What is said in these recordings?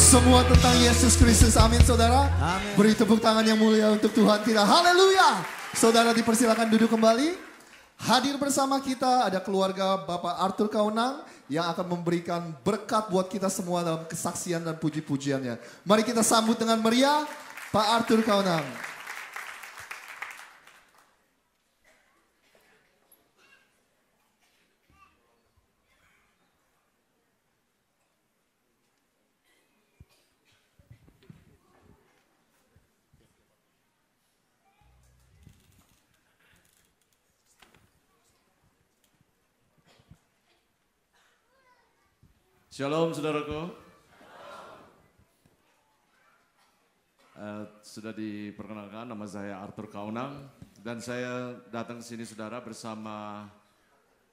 Semua tentang Yesus Kristus, amin saudara. Amin. Beri tepuk tangan yang mulia untuk Tuhan kita, haleluya. Saudara dipersilakan duduk kembali. Hadir bersama kita ada keluarga Bapak Arthur Kaunang yang akan memberikan berkat buat kita semua dalam kesaksian dan puji-pujiannya. Mari kita sambut dengan meriah Pak Arthur Kaunang. Shalom saudaraku. Sudah diperkenalkan, nama saya Arthur Kaunang dan saya datang ke sini saudara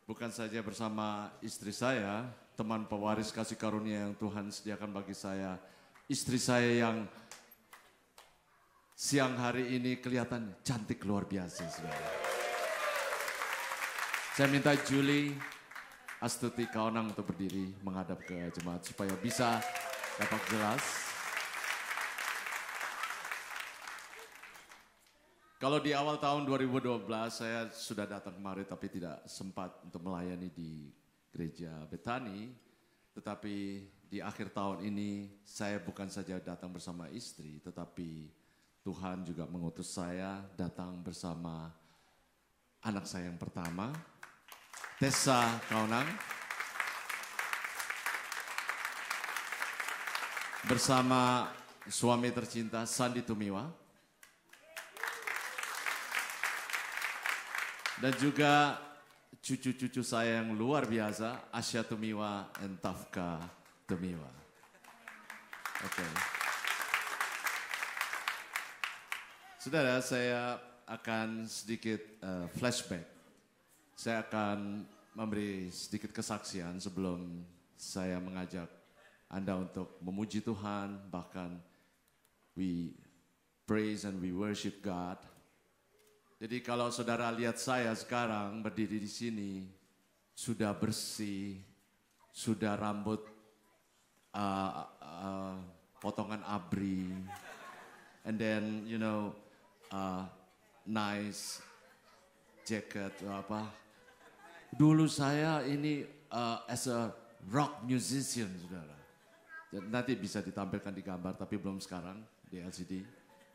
bukan saja bersama istri saya, teman pewaris kasih karunia yang Tuhan sediakan bagi saya. Istri saya yang siang hari ini kelihatan cantik luar biasa saudara. Saya minta Julie Astuti Kaunang untuk berdiri menghadap ke jemaat supaya bisa dapat jelas. Kalau di awal tahun 2012 saya sudah datang kemari tapi tidak sempat untuk melayani di gereja Betani. Tetapi di akhir tahun ini saya bukan saja datang bersama istri tetapi Tuhan juga mengutus saya datang bersama anak saya yang pertama. Tessa Kaunang bersama suami tercinta Sandi Tumiwa dan juga cucu-cucu saya yang luar biasa Asya Tumiwa dan Tafka Tumiwa. Oke. Saudara, saya akan sedikit flashback. Saya akan memberi sedikit kesaksian sebelum saya mengajak Anda untuk memuji Tuhan, bahkan we praise and we worship God. Jadi kalau saudara lihat saya sekarang berdiri di sini, sudah bersih, sudah rambut potongan abri, and then nice jacket apa. Dulu saya ini as a rock musician, saudara. Nanti bisa ditampilkan di gambar, tapi belum sekarang di LCD.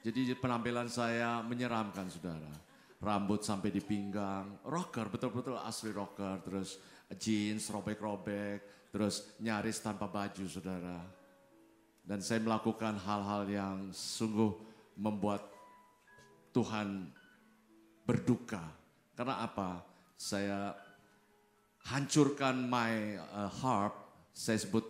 Jadi penampilan saya menyeramkan, saudara. Rambut sampai di pinggang, rocker, betul-betul asli rocker. Terus jeans, robek-robek, terus nyaris tanpa baju, saudara. Dan saya melakukan hal-hal yang sungguh membuat Tuhan berduka. Karena apa? Saya hancurkan my harp, saya sebut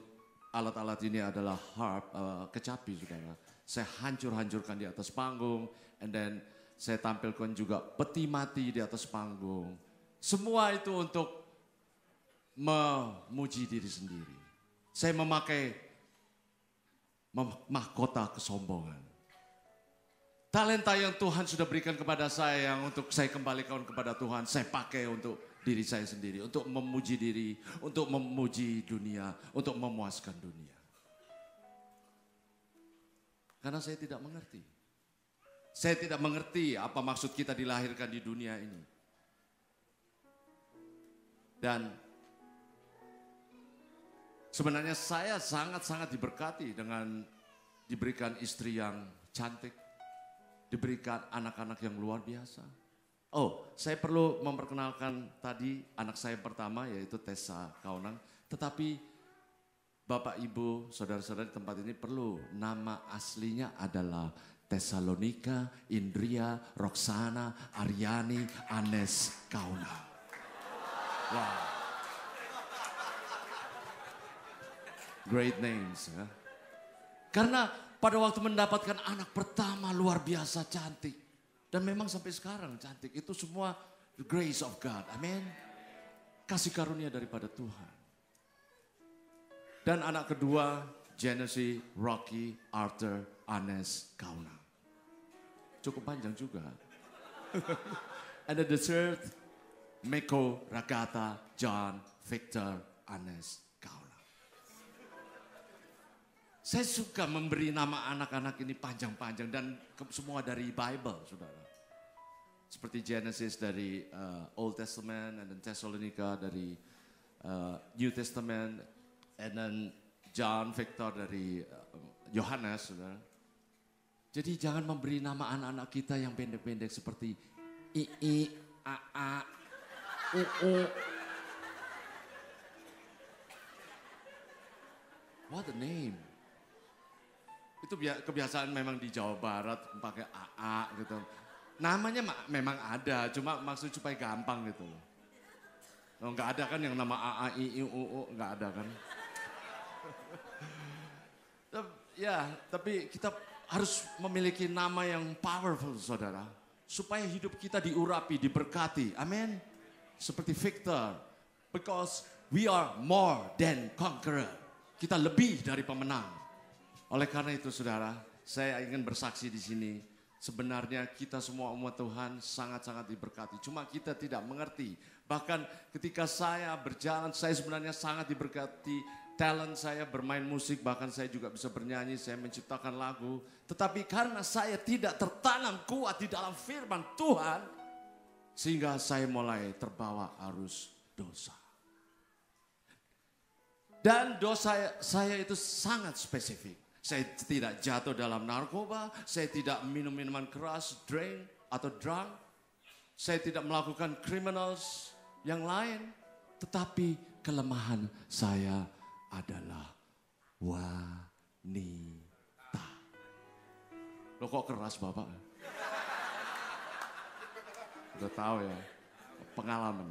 alat-alat ini adalah harp, kecapi saudara. Saya hancurkan di atas panggung, and then saya tampilkan juga peti mati di atas panggung. Semua itu untuk memuji diri sendiri. Saya memakai mahkota kesombongan. Talenta yang Tuhan sudah berikan kepada saya yang untuk saya kembalikan kepada Tuhan, saya pakai untuk diri saya sendiri, untuk memuji diri, untuk memuji dunia, untuk memuaskan dunia. Karena saya tidak mengerti. Saya tidak mengerti apa maksud kita dilahirkan di dunia ini. Dan sebenarnya saya sangat-sangat diberkati dengan diberikan istri yang cantik, diberikan anak-anak yang luar biasa. Oh, saya perlu memperkenalkan tadi anak saya yang pertama yaitu Tessa Kaunang. Tetapi Bapak, Ibu, saudara-saudara di tempat ini perlu nama aslinya adalah Tesalonika Indria Roxana Aryani Anes Kaunang. Wow. Great names ya. Karena pada waktu mendapatkan anak pertama luar biasa cantik. Dan memang sampai sekarang cantik. Itu semua the grace of God. Amin. Kasih karunia daripada Tuhan. Dan anak kedua Genesis Rocky Arthur Anes Kaunang. Cukup panjang juga. And the third Meko Ragata John Victor Anes Kaunang. Saya suka memberi nama anak-anak ini panjang-panjang dan semua dari Bible, saudara. Seperti Genesis dari Old Testament, and then Thessalonica dari New Testament, and then John Victor dari Yohanes, saudara. Jadi jangan memberi nama anak-anak kita yang pendek-pendek seperti I, A, U. What a name. Itu kebiasaan memang di Jawa Barat pakai AA gitu. Namanya memang ada, cuma maksud supaya gampang gitu loh. Oh, nggak ada kan yang nama AA, I, U, nggak ada kan. Ya, tapi kita harus memiliki nama yang powerful, saudara. Supaya hidup kita diurapi, diberkati. Amin. Seperti Victor. Because we are more than conqueror. Kita lebih dari pemenang. Oleh karena itu, saudara, saya ingin bersaksi di sini. Sebenarnya kita semua umat Tuhan sangat-sangat diberkati. Cuma kita tidak mengerti. Bahkan ketika saya berjalan, saya sebenarnya sangat diberkati. Talent saya bermain musik, bahkan saya juga bisa bernyanyi, saya menciptakan lagu. Tetapi karena saya tidak tertanam kuat di dalam firman Tuhan, sehingga saya mulai terbawa arus dosa. Dan dosa saya itu sangat spesifik. Saya tidak jatuh dalam narkoba, saya tidak minum minuman keras, drink atau drunk. Saya tidak melakukan criminals yang lain. Tetapi kelemahan saya adalah wanita. Loh kok keras Bapak? Udah tahu ya, pengalaman.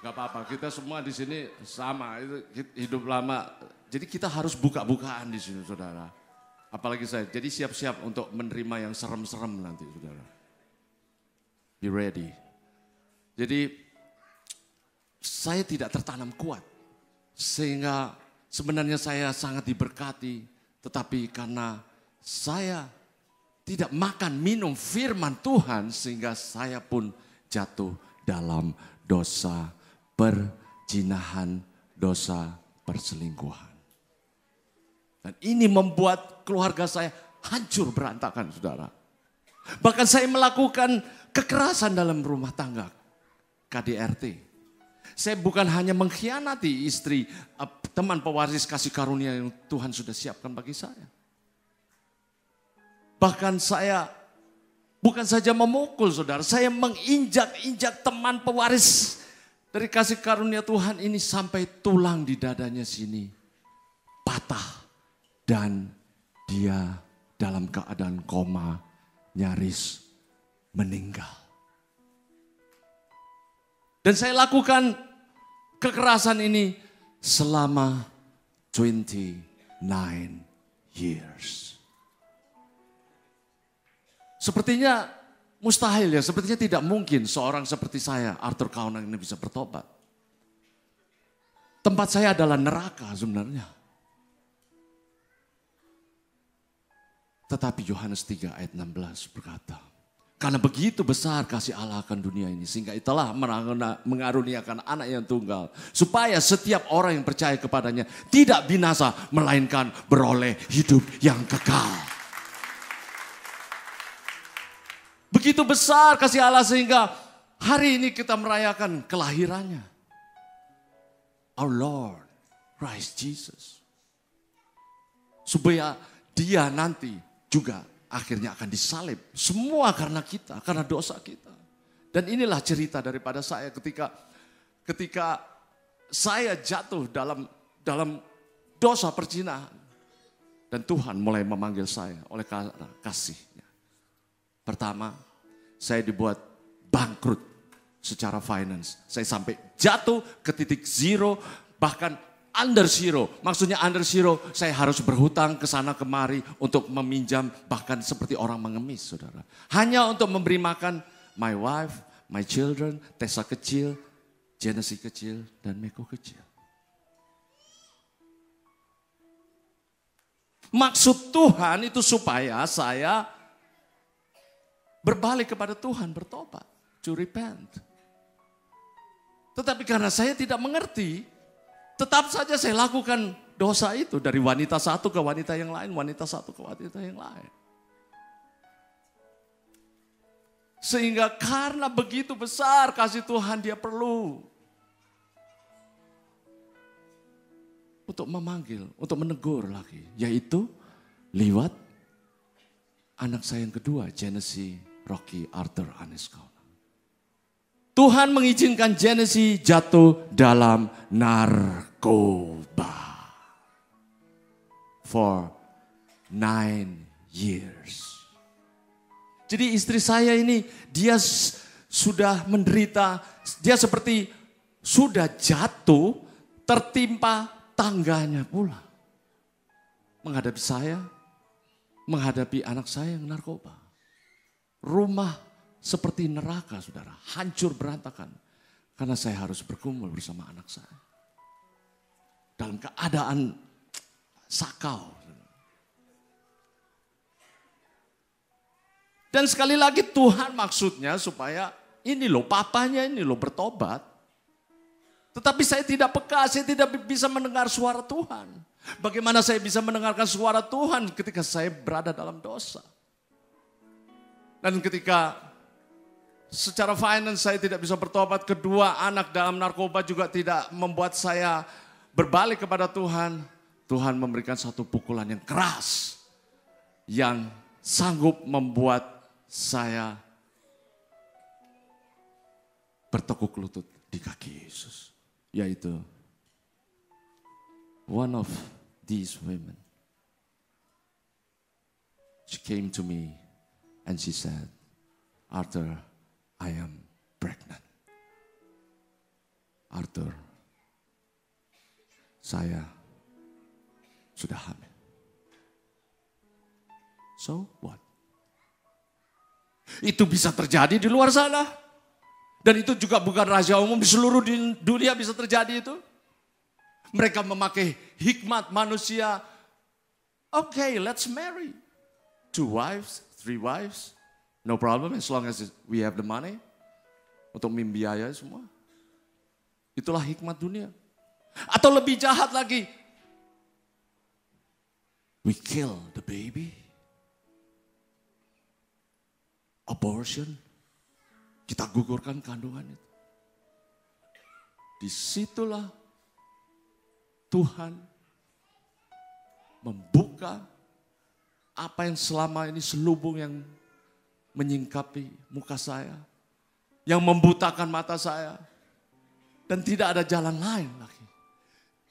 Gak apa-apa, kita semua di sini sama, itu hidup lama. Jadi kita harus buka-bukaan di sini, saudara. Apalagi saya, jadi siap-siap untuk menerima yang serem-serem nanti, saudara. Be ready. Jadi saya tidak tertanam kuat, sehingga sebenarnya saya sangat diberkati. Tetapi karena saya tidak makan minum firman Tuhan, sehingga saya pun jatuh dalam dosa perzinahan, dosa perselingkuhan. Dan ini membuat keluarga saya hancur berantakan, saudara. Bahkan saya melakukan kekerasan dalam rumah tangga, KDRT. Saya bukan hanya mengkhianati istri, teman pewaris kasih karunia yang Tuhan sudah siapkan bagi saya. Bahkan saya bukan saja memukul, saudara, saya menginjak-injak teman pewaris dari kasih karunia Tuhan ini sampai tulang di dadanya sini patah. Dan dia dalam keadaan koma, nyaris meninggal. Dan saya lakukan kekerasan ini selama 29 years. Sepertinya mustahil ya, sepertinya tidak mungkin seorang seperti saya, Arthur Kaunang ini bisa bertobat. Tempat saya adalah neraka sebenarnya. Tetapi Yohanes 3 ayat 16 berkata, karena begitu besar kasih Allah akan dunia ini, sehingga itulah mengaruniakan anak yang tunggal, supaya setiap orang yang percaya kepadanya tidak binasa, melainkan beroleh hidup yang kekal. Begitu besar kasih Allah sehingga hari ini kita merayakan kelahirannya. Our Lord Christ Jesus. Supaya dia nanti juga akhirnya akan disalib. Semua karena kita, karena dosa kita. Dan inilah cerita daripada saya ketika saya jatuh dalam dosa perzinahan. Dan Tuhan mulai memanggil saya oleh kasih-Nya. Pertama, saya dibuat bangkrut secara finance. Saya sampai jatuh ke titik zero, bahkan under zero. Maksudnya under zero, saya harus berhutang ke sana kemari untuk meminjam, bahkan seperti orang mengemis, saudara. Hanya untuk memberi makan my wife, my children, Tessa kecil, Genesis kecil, dan Meko kecil. Maksud Tuhan itu supaya saya berbalik kepada Tuhan, bertobat, to repent. Tetapi karena saya tidak mengerti, Tetap saja saya lakukan dosa itu dari wanita satu ke wanita yang lain, wanita satu ke wanita yang lain. Sehingga karena begitu besar kasih Tuhan, dia perlu untuk memanggil, untuk menegur lagi. Yaitu lewat anak saya yang kedua, Genesis Rocky Arthur Aneskauna. Tuhan mengizinkan Genesis jatuh dalam narkoba. For 9 years. Jadi istri saya ini, dia sudah menderita, dia seperti sudah jatuh, tertimpa tangganya pula. Menghadapi saya, menghadapi anak saya yang narkoba. Rumah seperti neraka, saudara, hancur berantakan. Karena saya harus berkumpul bersama anak saya. Dalam keadaan sakau. Dan sekali lagi Tuhan maksudnya supaya ini loh papanya ini loh bertobat. Tetapi saya tidak peka, saya tidak bisa mendengar suara Tuhan. Bagaimana saya bisa mendengarkan suara Tuhan ketika saya berada dalam dosa? Dan ketika secara finance saya tidak bisa bertobat, kedua anak dalam narkoba juga tidak membuat saya berbalik kepada Tuhan. Tuhan memberikan satu pukulan yang keras yang sanggup membuat saya bertekuk lutut di kaki Yesus. Yaitu one of these women. She came to me and she said, Arthur, I am pregnant. Arthur, saya sudah hamil. So what? Itu bisa terjadi di luar sana. Dan itu juga bukan rahasia umum, di seluruh dunia bisa terjadi itu. Mereka memakai hikmat manusia. Okay, let's marry. 2 wives, 3 wives. No problem as long as we have the money. Untuk membiayai semua. Itulah hikmat dunia. Atau lebih jahat lagi. We kill the baby. Abortion. Kita gugurkan kandungan itu. Disitulah Tuhan membuka apa yang selama ini selubung yang menyingkapi muka saya. Yang membutakan mata saya. Dan tidak ada jalan lain lagi.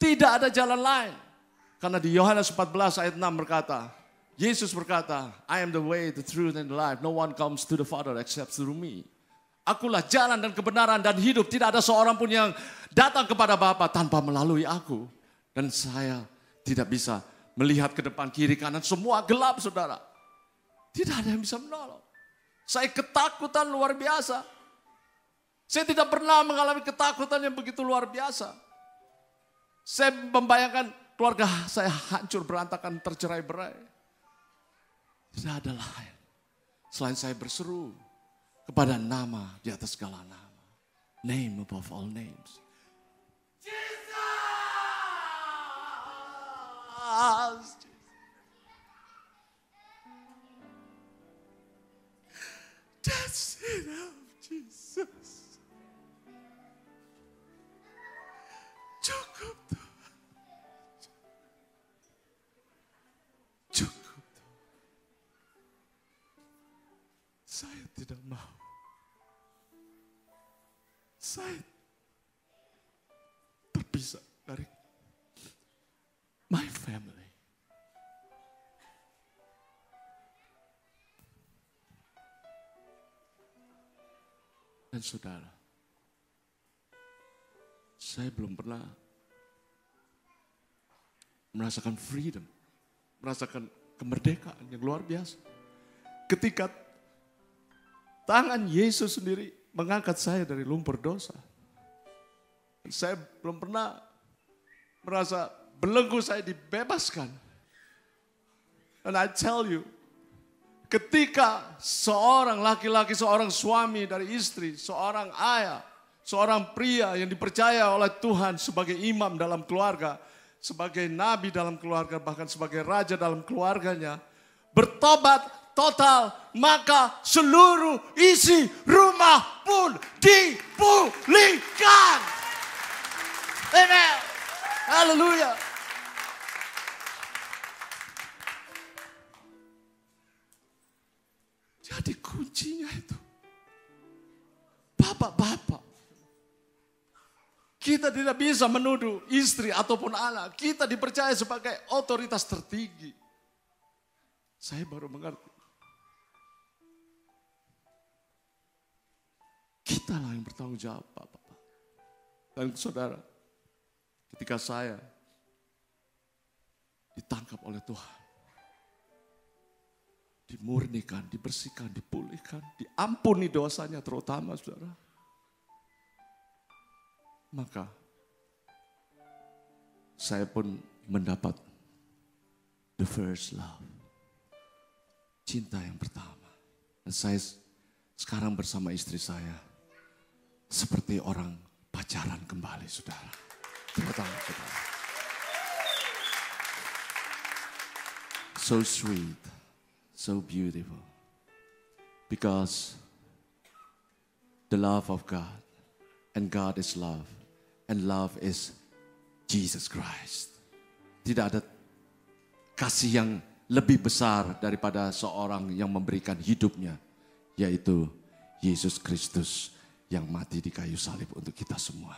Tidak ada jalan lain. Karena di Yohanes 14 ayat 6 berkata, Yesus berkata, I am the way, the truth, and the life. No one comes to the Father except through me. Akulah jalan dan kebenaran dan hidup. Tidak ada seorang pun yang datang kepada Bapa tanpa melalui aku. Dan saya tidak bisa melihat ke depan, kiri, kanan. Semua gelap, saudara. Tidak ada yang bisa menolong. Saya ketakutan luar biasa. Saya tidak pernah mengalami ketakutan yang begitu luar biasa. Saya membayangkan keluarga saya hancur, berantakan, tercerai-berai. Tidak ada lain. Selain saya berseru kepada nama di atas segala nama. Name above all names. Jesus! That's enough, Jesus. Cukup Tuhan. Cukup Tuhan. Saya tidak mau. Saya terpisah dari my family. Dan saudara, saya belum pernah merasakan freedom, merasakan kemerdekaan yang luar biasa. Ketika tangan Yesus sendiri mengangkat saya dari lumpur dosa. Saya belum pernah merasa belenggu saya dibebaskan. And I tell you, ketika seorang laki-laki, seorang suami dari istri, seorang ayah, Seorang pria yang dipercaya oleh Tuhan sebagai imam dalam keluarga, sebagai nabi dalam keluarga, bahkan sebagai raja dalam keluarganya, bertobat total, maka seluruh isi rumah pun dipulihkan. Amen. Haleluya. Jadi kuncinya itu, bapak-bapak, kita tidak bisa menuduh istri ataupun anak. Kita dipercaya sebagai otoritas tertinggi. Saya baru mengerti. Kita lah yang bertanggung jawab, bapak-bapak. Dan saudara, ketika saya ditangkap oleh Tuhan, dimurnikan, dibersihkan, dipulihkan, diampuni dosanya terutama, saudara. Maka saya pun mendapat the first love. Cinta yang pertama. Dan saya sekarang bersama istri saya seperti orang pacaran kembali, saudara. Tepuk tangan, saudara. So sweet, so beautiful. Because the love of God, and God is love. And love is Jesus Christ. Tidak ada kasih yang lebih besar daripada seorang yang memberikan hidupnya, yaitu Yesus Kristus yang mati di kayu salib untuk kita semua.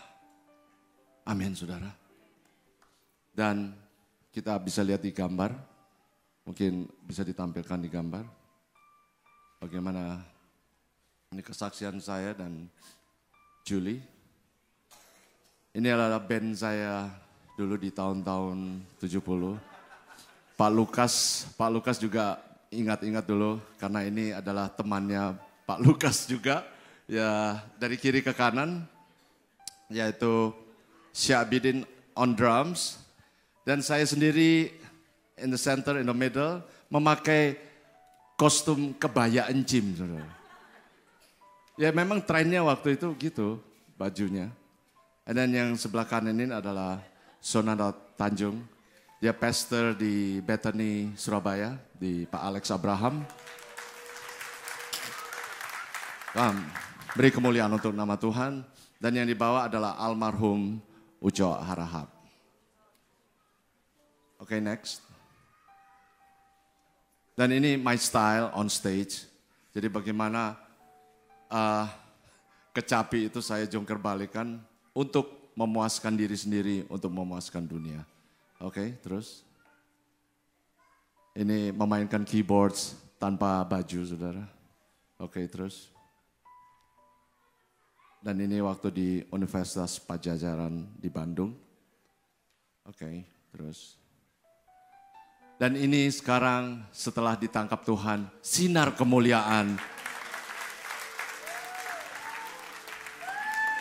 Amin, saudara. Dan kita bisa lihat di gambar, mungkin bisa ditampilkan di gambar, bagaimana ini kesaksian saya dan Julie. Ini adalah band saya dulu di tahun-tahun 70. Pak Lukas juga ingat-ingat dulu karena ini adalah temannya Pak Lukas juga. Ya, dari kiri ke kanan yaitu Syabidin on drums dan saya sendiri in the center, in the middle, memakai kostum kebaya encim, saudara. Ya memang trennya waktu itu gitu bajunya. Dan yang sebelah kanan ini adalah Sonanda Tanjung. Dia pastor di Bethany, Surabaya, di Pak Alex Abraham. Beri kemuliaan untuk nama Tuhan. Dan yang dibawa adalah almarhum Ujo Harahap. Oke, next. Dan ini my style on stage. Jadi bagaimana kecapi itu saya jungkir balikan untuk memuaskan diri sendiri, untuk memuaskan dunia. Oke, terus. Ini memainkan keyboards tanpa baju, saudara. Oke, terus. Dan ini waktu di Universitas Pajajaran di Bandung. Oke, terus. Dan ini sekarang setelah ditangkap Tuhan, sinar kemuliaan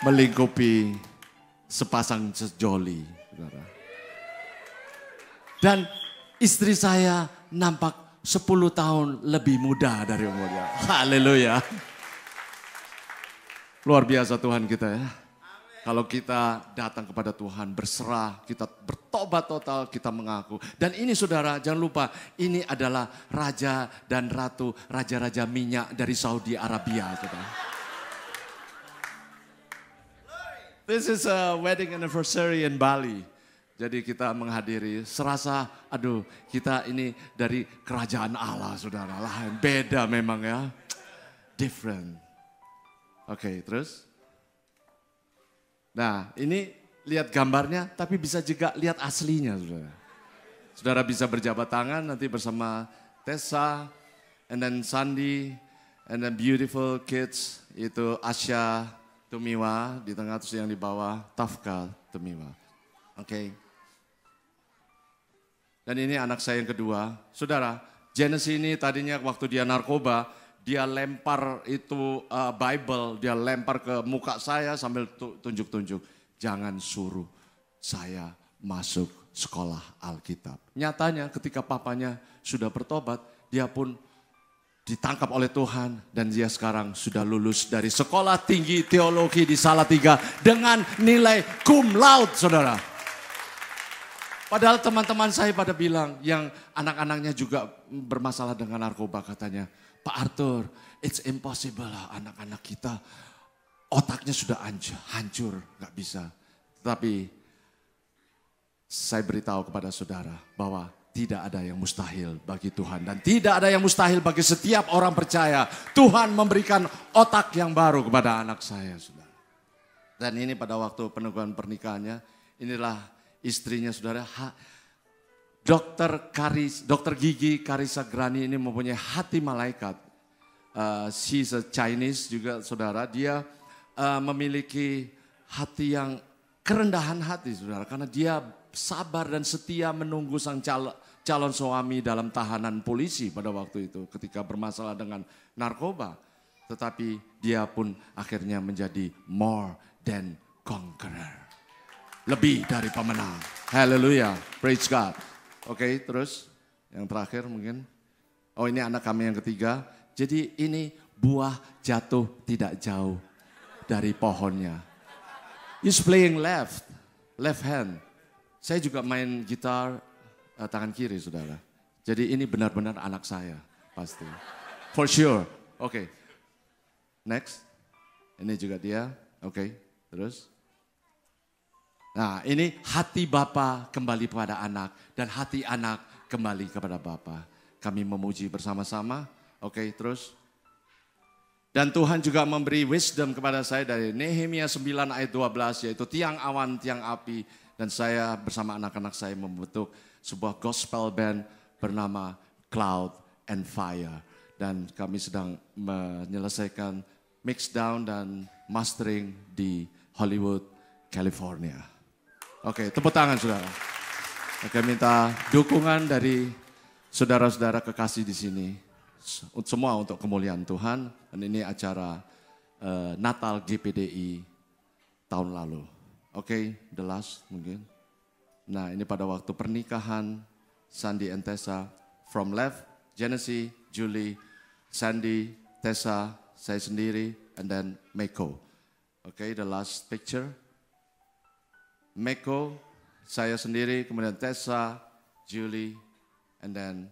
melingkupi sepasang sejoli, saudara. Dan istri saya nampak 10 tahun lebih muda dari umurnya. Haleluya. Luar biasa Tuhan kita ya. Kalau kita datang kepada Tuhan, berserah, kita bertobat total, kita mengaku. Dan ini saudara, jangan lupa, ini adalah raja dan ratu, raja-raja minyak dari Saudi Arabia, saudara. This is a wedding anniversary in Bali. Jadi kita menghadiri, serasa aduh kita ini dari kerajaan Allah, saudara. Lain, beda memang ya. Different. Oke, terus. Nah, ini lihat gambarnya, tapi bisa juga lihat aslinya, saudara. Saudara bisa berjabat tangan nanti bersama Tessa, and then Sandy, and then beautiful kids, itu Asya Tumiwa, di tengah terus yang di bawah Tafka Tumiwa. Oke. Dan ini anak saya yang kedua. Saudara, Janice ini tadinya waktu dia narkoba, dia lempar itu Bible, dia lempar ke muka saya sambil tunjuk-tunjuk. Jangan suruh saya masuk sekolah Alkitab. Nyatanya ketika papanya sudah bertobat, dia pun ditangkap oleh Tuhan dan dia sekarang sudah lulus dari sekolah tinggi teologi di Salatiga dengan nilai cum laude, saudara. Padahal teman-teman saya pada bilang yang anak-anaknya juga bermasalah dengan narkoba katanya, Pak Arthur, it's impossible lah anak-anak kita otaknya sudah hancur, gak bisa. Tetapi saya beritahu kepada saudara bahwa tidak ada yang mustahil bagi Tuhan. Dan tidak ada yang mustahil bagi setiap orang percaya. Tuhan memberikan otak yang baru kepada anak saya, saudara. Dan ini pada waktu peneguhan pernikahannya, inilah istrinya, saudara. Dokter gigi Karisa Grani ini mempunyai hati malaikat. She's a Chinese juga, saudara. Dia memiliki hati yang kerendahan hati, saudara. Karena dia sabar dan setia menunggu sang calon suami dalam tahanan polisi pada waktu itu ketika bermasalah dengan narkoba. Tetapi dia pun akhirnya menjadi more than conqueror. Lebih dari pemenang. Haleluya, praise God. Oke, terus yang terakhir mungkin. Oh, ini anak kami yang ketiga. Jadi ini buah jatuh tidak jauh dari pohonnya. He's playing left hand. Saya juga main gitar tangan kiri, saudara. Jadi ini benar-benar anak saya, pasti. For sure. Oke. Next. Ini juga dia. Oke. Terus. Nah, ini hati Bapa kembali kepada anak. Dan hati anak kembali kepada Bapa. Kami memuji bersama-sama. Oke, terus. Dan Tuhan juga memberi wisdom kepada saya dari Nehemia 9 ayat 12. Yaitu tiang awan, tiang api. Dan saya bersama anak-anak saya membentuk sebuah gospel band bernama Cloud and Fire. Dan kami sedang menyelesaikan mix down dan mastering di Hollywood, California. Oke, tepuk tangan saudara. Oke, minta dukungan dari saudara-saudara kekasih di sini. Semua untuk kemuliaan Tuhan. Dan ini acara Natal GPDI tahun lalu. Oke, the last mungkin. Nah, ini pada waktu pernikahan Sandy and Tessa. From left, Genesis, Julie, Sandy, Tessa, saya sendiri, and then Meko. Oke, the last picture. Meko, saya sendiri, kemudian Tessa, Julie, and then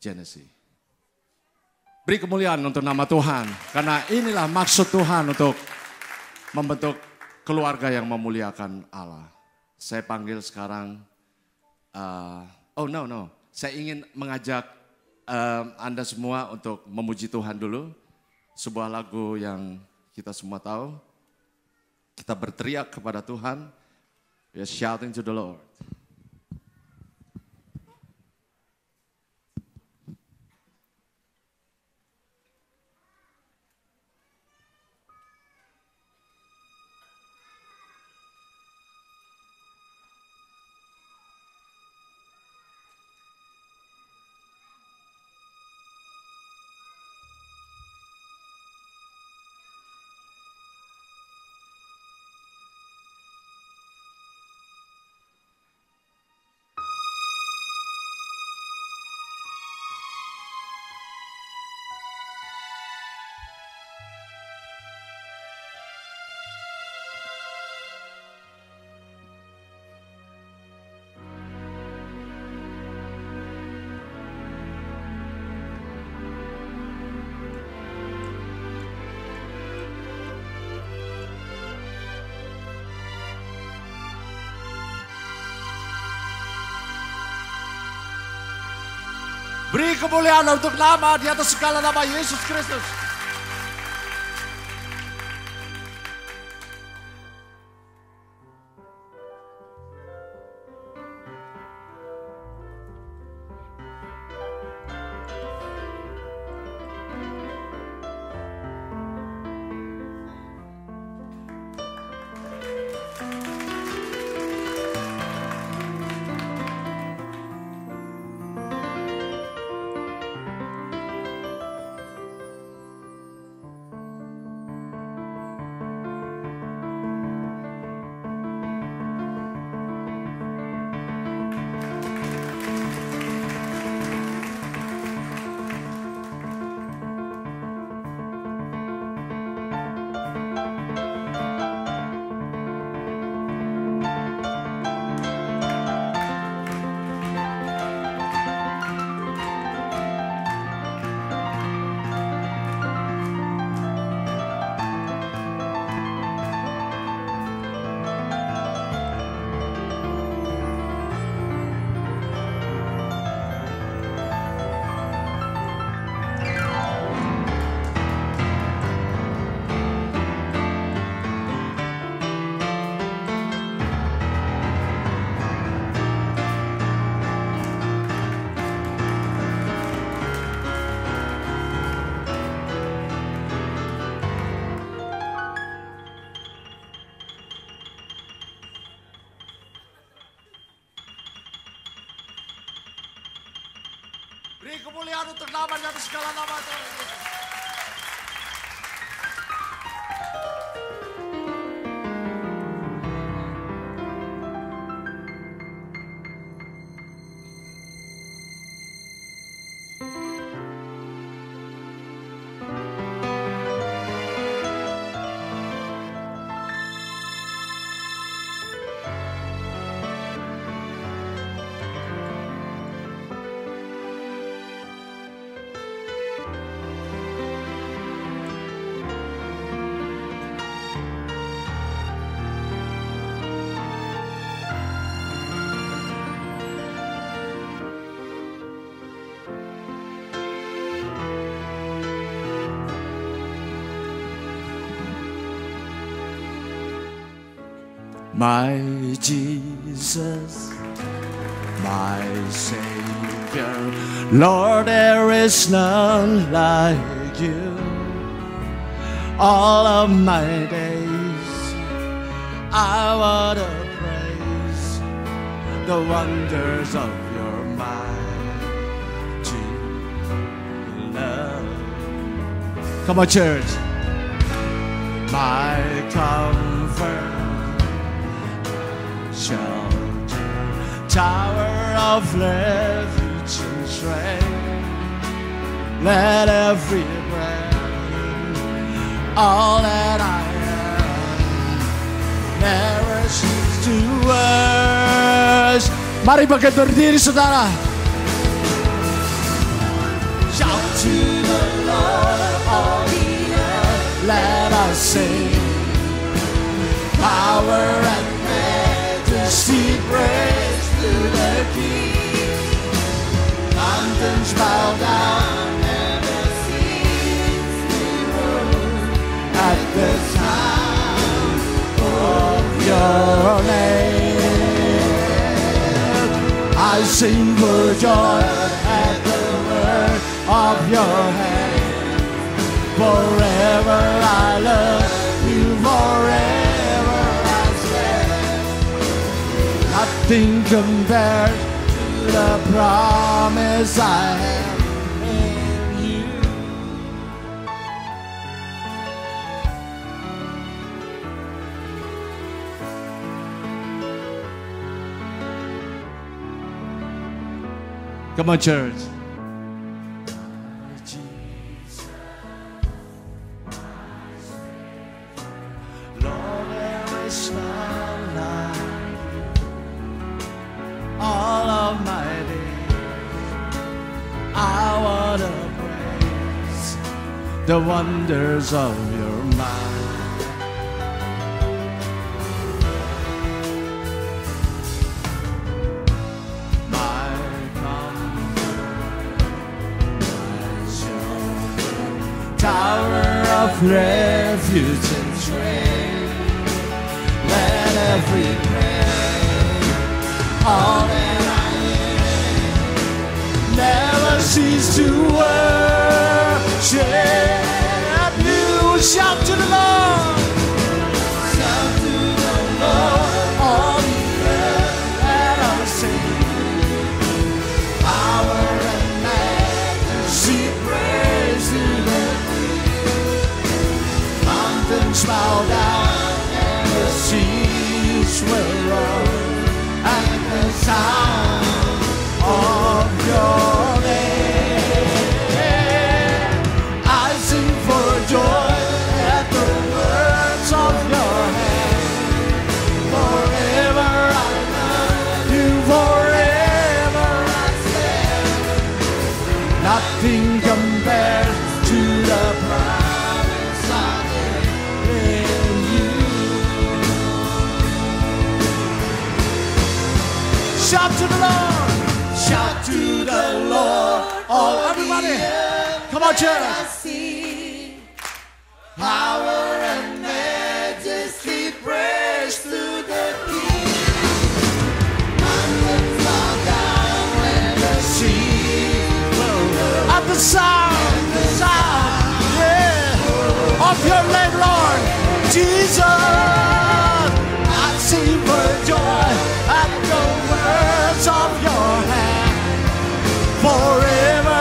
Genesis. Beri kemuliaan untuk nama Tuhan. Karena inilah maksud Tuhan untuk membentuk keluarga yang memuliakan Allah. Saya panggil sekarang, saya ingin mengajak Anda semua untuk memuji Tuhan dulu. Sebuah lagu yang kita semua tahu. Kita berteriak kepada Tuhan. We are shouting to the Lord. Beri kemuliaan untuk nama di atas segala nama Yesus Kristus. Beri kemuliaan untuk nama dan segala nama Tuhan Yesus. My Jesus, my Savior, Lord, there is none like you. All of my days, I want to praise the wonders of your mighty love. Come on, church. My comfort, shelter, tower of refuge and strength. Let every breath, all that I am, never cease to worship. Mari bangkit berdiri, saudara. Shout to the Lord, all the earth, let us sing. Power and majesty, praise to the King. Mountains bow down and the seas we roll at the sound of your name. I sing for joy at the word of your hand. Forever I love you, forever I stand. Nothing compares to the promise I have in you. Come on, church. Lord, there is none like you. All of my days, I want to praise the wonders of your mind. My comfort, my shelter, tower of refuge and strength. Let every prayer, all that I am, never cease to worship you. Shout to the Lord. Shout to the Lord, all the earth, let us sing. Power and majesty, praise to the King. Mountains bow down and the seas will roll at the sound of your name. I sing for joy at the words of your hand. Forever I love you, forever I stand. Nothing compares to the promise I have in you. Shout to the Lord. Shout to the Lord. All everybody. Come on, church. Power and majesty, praise to the King. Mountains bow down and the sea will roll at the sound, yeah, of your name, Lord Jesus. I sing for joy at the words of your hand. Forever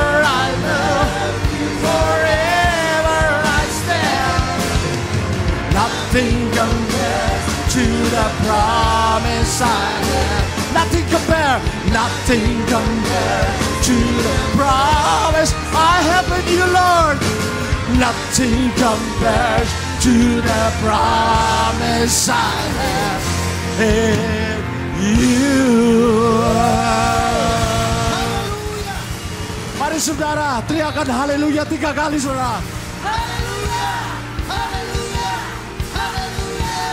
Nothing compares to the promise I have in you, Lord. Nothing compares to the promise I have in you. Mari saudara, teriakan haleluya 3 kali saudara. Haleluya, haleluya, haleluya.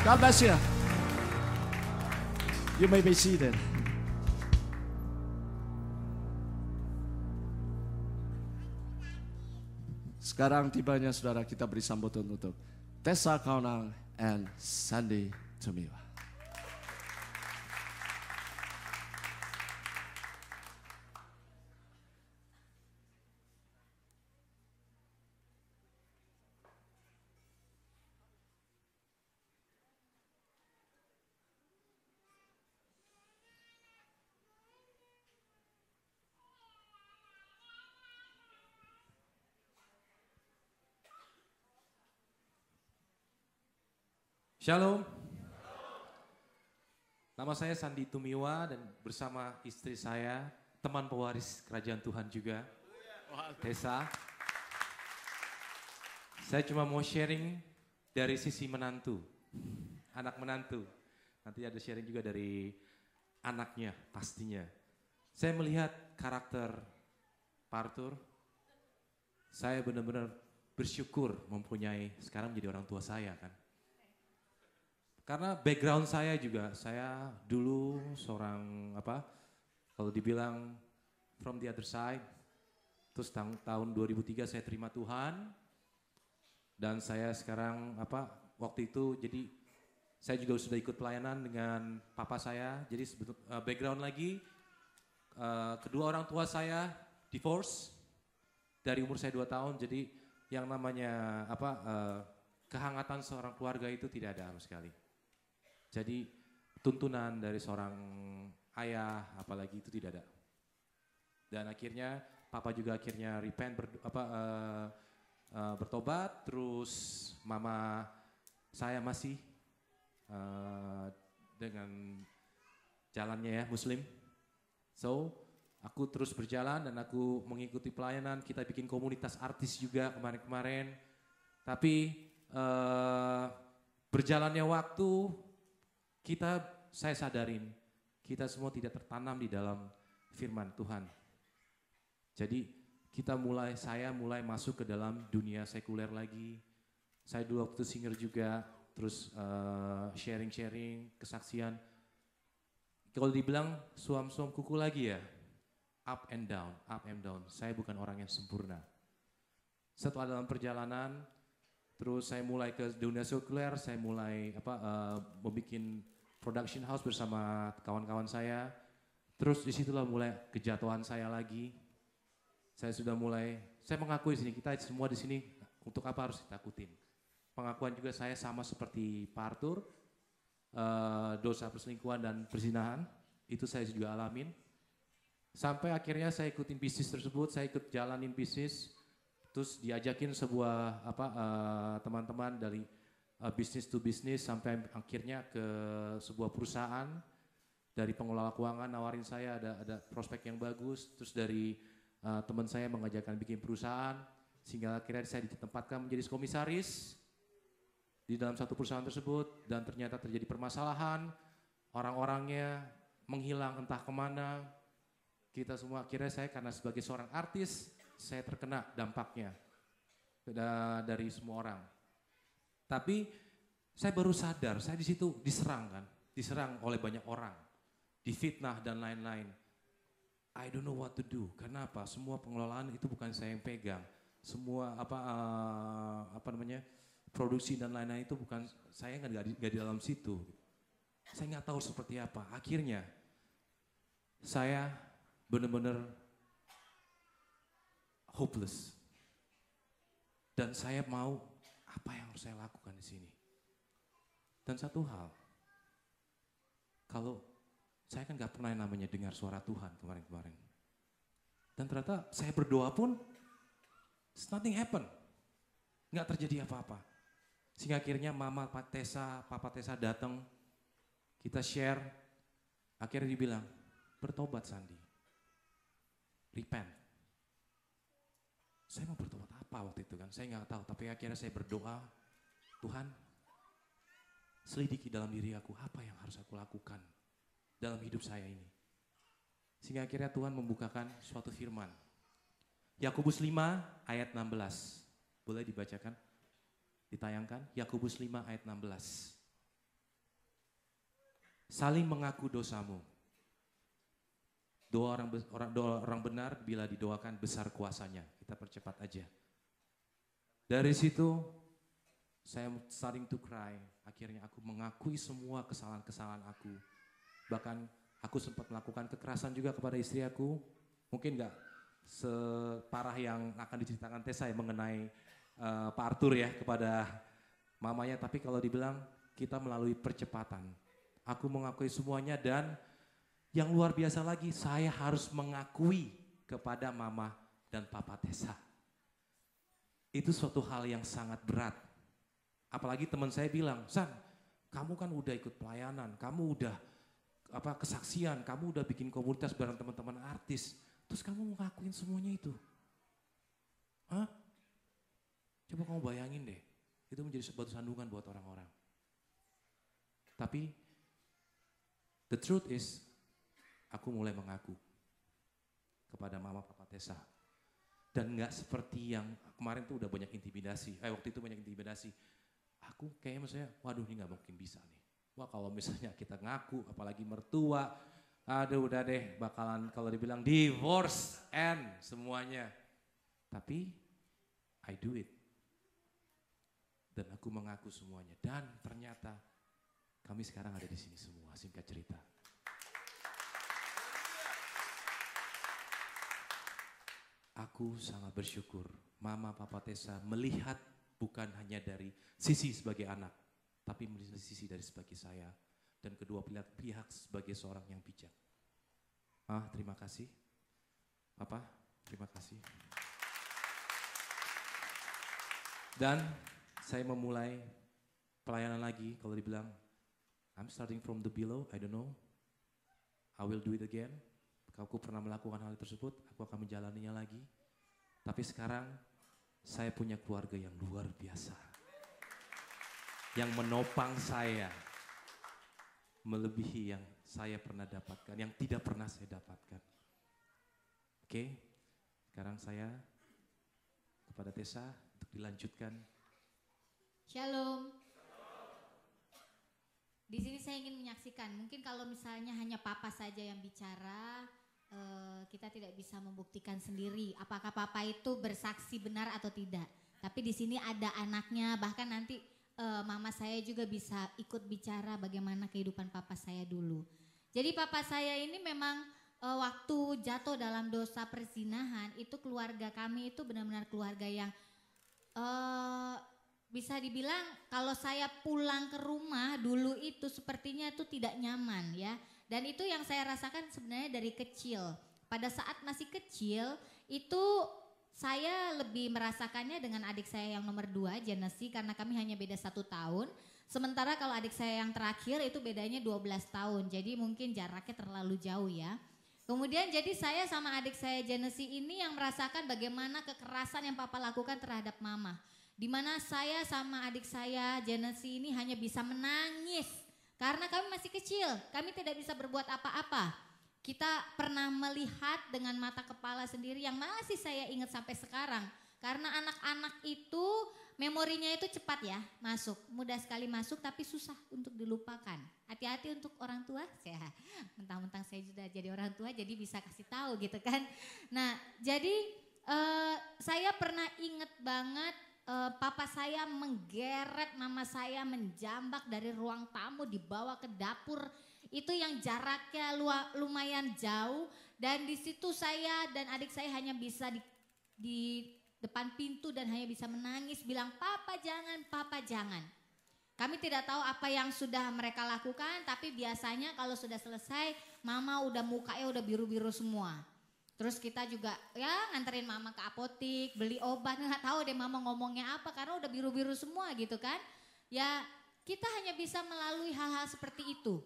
God bless you. You may be seated. Sekarang tibanya saudara kita beri sambutan untuk Tessa Kaunang and Sandy Tumiwa. Shalom. Nama saya Sandy Tumiwa dan bersama istri saya, teman pewaris kerajaan Tuhan juga, Tessa. Saya cuma mau sharing dari sisi menantu, anak menantu. Nanti ada sharing juga dari anaknya pastinya. Saya melihat karakter Pak Arthur, saya benar-benar bersyukur mempunyai sekarang menjadi orang tua saya kan. Karena background saya juga, saya dulu seorang kalau dibilang from the other side, terus tahun 2003 saya terima Tuhan, dan saya sekarang waktu itu jadi saya juga sudah ikut pelayanan dengan papa saya, jadi background lagi, kedua orang tua saya divorce dari umur saya 2 tahun, jadi yang namanya kehangatan seorang keluarga itu tidak ada sama sekali. Jadi tuntunan dari seorang ayah apalagi itu tidak ada. Dan akhirnya papa juga akhirnya repent bertobat, terus mama saya masih dengan jalannya ya Muslim. So aku terus berjalan dan aku mengikuti pelayanan, kita bikin komunitas artis juga kemarin-kemarin. Tapi berjalannya waktu saya sadarin, kita semua tidak tertanam di dalam firman Tuhan. Jadi saya mulai masuk ke dalam dunia sekuler lagi. Saya dulu waktu singer juga, terus sharing-sharing, kesaksian. Kalau dibilang suam-suam kuku lagi ya, up and down, up and down. Saya bukan orang yang sempurna. Setelah dalam perjalanan, terus saya mulai ke dunia sekuler, saya mulai membuat production house bersama kawan-kawan saya. Terus disitulah mulai kejatuhan saya lagi. Saya mengakui di sini, kita semua di sini untuk apa harus ditakutin. Pengakuan juga saya sama seperti Pak Arthur, dosa perselingkuhan dan perzinahan, itu saya juga alamin. Sampai akhirnya saya ikutin bisnis tersebut, saya ikut jalanin bisnis, terus diajakin sebuah teman-teman dari bisnis to bisnis sampai akhirnya ke sebuah perusahaan dari pengelola keuangan nawarin saya ada prospek yang bagus, terus dari teman saya mengajarkan bikin perusahaan sehingga akhirnya saya ditempatkan menjadi komisaris di dalam satu perusahaan tersebut dan ternyata terjadi permasalahan, orang-orangnya menghilang entah kemana. Kita semua akhirnya saya karena sebagai seorang artis saya terkena dampaknya dari semua orang. Tapi saya baru sadar, saya di situ diserang oleh banyak orang, difitnah dan lain-lain. I don't know what to do. Karena apa? Semua pengelolaan itu bukan saya yang pegang. Semua produksi dan lain-lain itu bukan saya nggak di dalam situ. Saya nggak tahu seperti apa. Akhirnya saya benar-benar hopeless. Dan saya mau apa yang harus saya lakukan di sini? Dan satu hal, kalau saya kan nggak pernah namanya dengar suara Tuhan kemarin-kemarin. Dan ternyata saya berdoa pun, nothing happen. Nggak terjadi apa-apa. Sehingga akhirnya Papa Tessa datang. Kita share, akhirnya dibilang, bertobat Sandi. Repent. Saya mau bertobat apa waktu itu kan, saya nggak tahu. Tapi akhirnya saya berdoa, Tuhan, selidiki dalam diri aku, apa yang harus aku lakukan dalam hidup saya ini. Sehingga akhirnya Tuhan membukakan suatu firman. Yakobus 5 ayat 16. Boleh dibacakan? Ditayangkan? Yakobus 5 ayat 16. Saling mengaku dosamu. Doa orang benar bila didoakan besar kuasanya. Kita percepat aja. Dari situ saya starting to cry. Akhirnya aku mengakui semua kesalahan-kesalahan aku. Bahkan aku sempat melakukan kekerasan juga kepada istri aku. Mungkin enggak separah yang akan diceritakan Tessa mengenai Pak Arthur ya kepada mamanya. Tapi kalau dibilang kita melalui percepatan. Aku mengakui semuanya dan yang luar biasa lagi saya harus mengakui kepada mama dan papa Tessa. Itu suatu hal yang sangat berat. Apalagi teman saya bilang, San, kamu kan udah ikut pelayanan, kamu udah kesaksian, kamu udah bikin komunitas bareng teman-teman artis, terus kamu mau ngakuin semuanya itu. Hah? Coba kamu bayangin deh, itu menjadi sebuah sandungan buat orang-orang. Tapi the truth is, aku mulai mengaku kepada mama papa Tessa. Dan gak seperti yang kemarin tuh udah banyak intimidasi, waktu itu banyak intimidasi. Aku kayaknya maksudnya, waduh ini gak mungkin bisa nih. Wah kalau misalnya kita ngaku, apalagi mertua, aduh udah deh bakalan kalau dibilang divorce and semuanya. Tapi I do it. Dan aku mengaku semuanya. Dan ternyata kami sekarang ada di sini semua, singkat cerita. Aku sangat bersyukur mama papa Tessa melihat bukan hanya dari sisi sebagai anak, tapi melihat sisi dari sebagai saya dan kedua pihak sebagai seorang yang bijak. Terima kasih. Papa, terima kasih. Dan saya memulai pelayanan lagi kalau dibilang I'm starting from the below, I don't know. I will do it again. Aku pernah melakukan hal tersebut, aku akan menjalaninya lagi. Tapi sekarang saya punya keluarga yang luar biasa. Yang menopang saya melebihi yang saya pernah dapatkan, yang tidak pernah saya dapatkan. Oke, sekarang saya kepada Tessa untuk dilanjutkan. Shalom. Di sini saya ingin menyaksikan, mungkin kalau misalnya hanya papa saja yang bicara, kita tidak bisa membuktikan sendiri apakah papa itu bersaksi benar atau tidak. Tapi di sini ada anaknya, bahkan nanti mama saya juga bisa ikut bicara bagaimana kehidupan papa saya dulu. Jadi papa saya ini memang waktu jatuh dalam dosa perzinahan, itu keluarga kami itu benar-benar keluarga yang bisa dibilang kalau saya pulang ke rumah dulu itu sepertinya itu tidak nyaman ya. Dan itu yang saya rasakan sebenarnya dari kecil. Pada saat masih kecil itu saya lebih merasakannya dengan adik saya yang nomor 2 Genesis, karena kami hanya beda 1 tahun. Sementara kalau adik saya yang terakhir itu bedanya 12 tahun. Jadi mungkin jaraknya terlalu jauh ya. Kemudian jadi saya sama adik saya Genesis ini yang merasakan bagaimana kekerasan yang papa lakukan terhadap mama. Dimana saya sama adik saya Genesis ini hanya bisa menangis. Karena kami masih kecil, kami tidak bisa berbuat apa-apa. Kita pernah melihat dengan mata kepala sendiri yang masih saya ingat sampai sekarang. Karena anak-anak itu memorinya itu cepat ya masuk. Mudah sekali masuk tapi susah untuk dilupakan. Hati-hati untuk orang tua. Mentang-mentang saya sudah jadi orang tua jadi bisa kasih tahu gitu kan. Nah jadi saya pernah ingat banget. Papa saya menggeret mama saya menjambak dari ruang tamu dibawa ke dapur. Itu yang jaraknya lumayan jauh. Dan di situ saya dan adik saya hanya bisa di depan pintu dan hanya bisa menangis bilang papa jangan. Kami tidak tahu apa yang sudah mereka lakukan, tapi biasanya kalau sudah selesai mama udah mukanya udah biru-biru semua. Terus kita juga ya nganterin mama ke apotik, beli obat, nggak tahu deh mama ngomongnya apa karena udah biru-biru semua gitu kan. Ya kita hanya bisa melalui hal-hal seperti itu.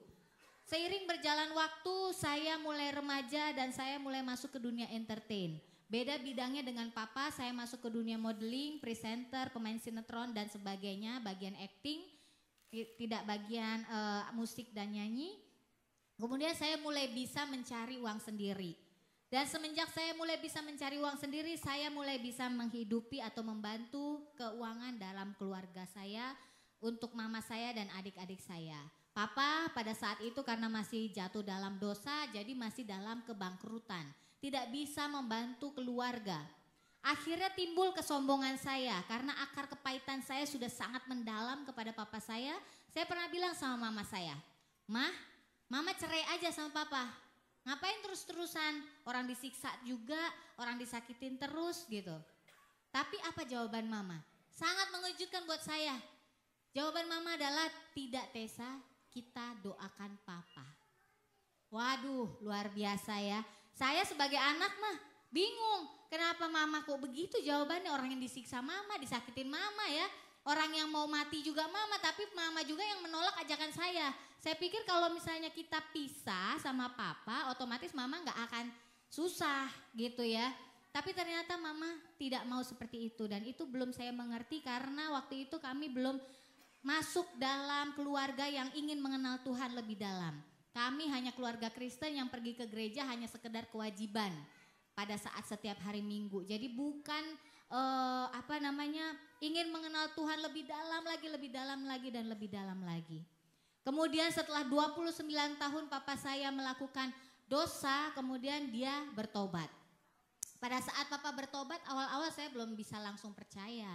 seiring berjalan waktu saya mulai remaja dan saya mulai masuk ke dunia entertain. Beda bidangnya dengan papa, saya masuk ke dunia modeling, presenter, pemain sinetron dan sebagainya, bagian acting, tidak bagian musik dan nyanyi. Kemudian saya mulai bisa mencari uang sendiri. Dan semenjak saya mulai bisa mencari uang sendiri, saya mulai bisa menghidupi atau membantu keuangan dalam keluarga saya untuk mama saya dan adik-adik saya. Papa pada saat itu karena masih jatuh dalam dosa, jadi masih dalam kebangkrutan. Tidak bisa membantu keluarga. Akhirnya timbul kesombongan saya karena akar kepahitan saya sudah sangat mendalam kepada papa saya. Saya pernah bilang sama mama saya, mama cerai aja sama papa. Ngapain terus-terusan, orang disiksa juga, orang disakitin terus gitu. Tapi apa jawaban mama? Sangat mengejutkan buat saya. Jawaban mama adalah, tidak Tessa, kita doakan papa. Waduh, luar biasa ya. Saya sebagai anak mah bingung, kenapa mama kok begitu jawabannya, orang yang disiksa mama, disakitin mama ya. Orang yang mau mati juga mama, tapi mama juga yang menolak ajakan saya. Saya pikir kalau misalnya kita pisah sama papa, otomatis mama gak akan susah gitu ya. Tapi ternyata mama tidak mau seperti itu dan itu belum saya mengerti karena waktu itu kami belum masuk dalam keluarga yang ingin mengenal Tuhan lebih dalam. Kami hanya keluarga Kristen yang pergi ke gereja hanya sekedar kewajiban pada saat setiap hari Minggu. Jadi bukan ingin mengenal Tuhan lebih dalam lagi dan lebih dalam lagi. Kemudian setelah 29 tahun papa saya melakukan dosa, kemudian dia bertobat. Pada saat papa bertobat, awal-awal saya belum bisa langsung percaya.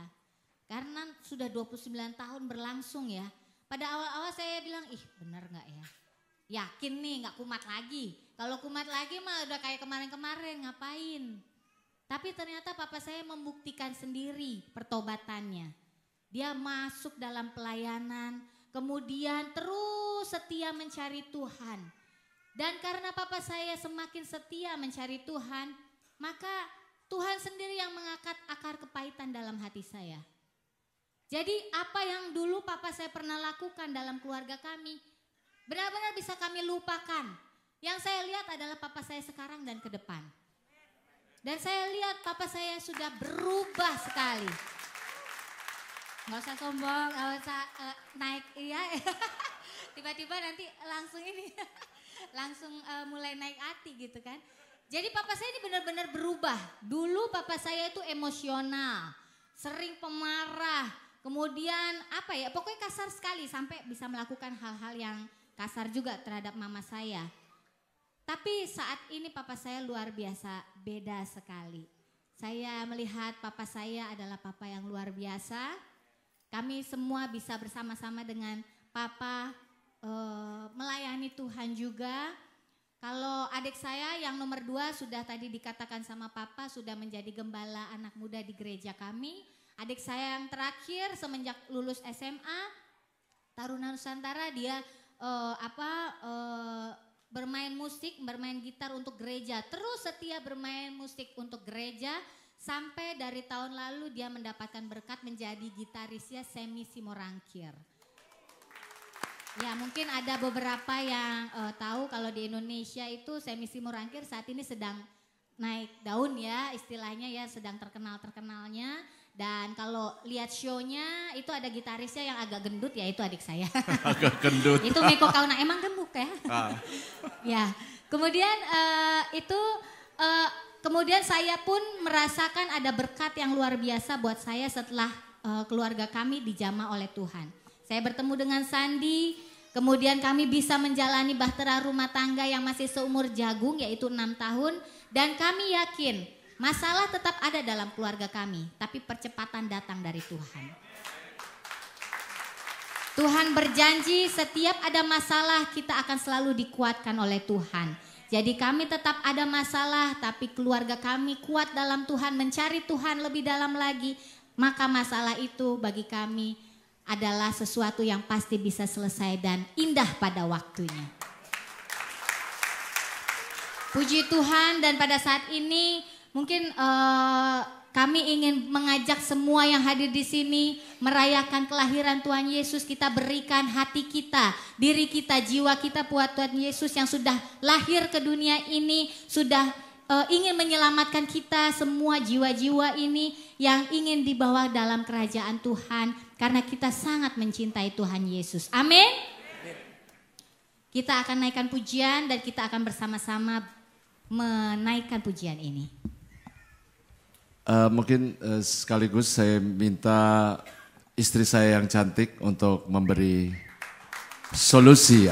Karena sudah 29 tahun berlangsung ya. Pada awal-awal saya bilang, benar gak ya? Yakin nih gak kumat lagi. Kalau kumat lagi mah udah kayak kemarin-kemarin, ngapain? Tapi ternyata papa saya membuktikan sendiri pertobatannya. Dia masuk dalam pelayanan, kemudian terus setia mencari Tuhan. Dan karena papa saya semakin setia mencari Tuhan, maka Tuhan sendiri yang mengangkat akar kepahitan dalam hati saya. Jadi apa yang dulu papa saya pernah lakukan dalam keluarga kami, benar-benar bisa kami lupakan. Yang saya lihat adalah papa saya sekarang dan ke depan. Dan saya lihat papa saya sudah berubah sekali. Gak usah sombong, gak usah naik, iya. Tiba-tiba nanti langsung ini, langsung mulai naik hati gitu kan. Jadi papa saya ini benar-benar berubah. Dulu papa saya itu emosional, sering pemarah. Kemudian pokoknya kasar sekali sampai bisa melakukan hal-hal yang kasar juga terhadap mama saya. Tapi saat ini papa saya luar biasa, beda sekali. Saya melihat papa saya adalah papa yang luar biasa. Kami semua bisa bersama-sama dengan papa melayani Tuhan juga. Kalau adik saya yang nomor 2 sudah tadi dikatakan sama papa sudah menjadi gembala anak muda di gereja kami. Adik saya yang terakhir semenjak lulus SMA, Taruna Nusantara, dia bermain musik, bermain gitar untuk gereja. Terus setia bermain musik untuk gereja sampai dari tahun lalu dia mendapatkan berkat menjadi gitarisnya Semi Simorangkir. Ya mungkin ada beberapa yang tahu kalau di Indonesia itu Semi Simorangkir saat ini sedang naik daun ya istilahnya ya, sedang terkenalnya. Dan kalau lihat show-nya itu ada gitarisnya yang agak gendut ya, itu adik saya. Agak gendut. Itu Miko Kauna, emang gemuk ya. Ya, kemudian kemudian saya pun merasakan ada berkat yang luar biasa buat saya setelah keluarga kami dijamah oleh Tuhan. Saya bertemu dengan Sandi, kemudian kami bisa menjalani bahtera rumah tangga yang masih seumur jagung yaitu 6 tahun. Dan kami yakin masalah tetap ada dalam keluarga kami, tapi percepatan datang dari Tuhan. Tuhan berjanji setiap ada masalah kita akan selalu dikuatkan oleh Tuhan. Jadi kami tetap ada masalah, tapi keluarga kami kuat dalam Tuhan, mencari Tuhan lebih dalam lagi. Maka masalah itu bagi kami adalah sesuatu yang pasti bisa selesai dan indah pada waktunya. Puji Tuhan, dan pada saat ini mungkin Kami ingin mengajak semua yang hadir di sini merayakan kelahiran Tuhan Yesus. Kita berikan hati kita, diri kita, jiwa kita buat Tuhan Yesus yang sudah lahir ke dunia ini, sudah ingin menyelamatkan kita semua jiwa-jiwa ini yang ingin dibawa dalam kerajaan Tuhan karena kita sangat mencintai Tuhan Yesus. Amin. Kita akan naikkan pujian dan kita akan bersama-sama menaikkan pujian ini. Mungkin sekaligus saya minta istri saya yang cantik untuk memberi solusi,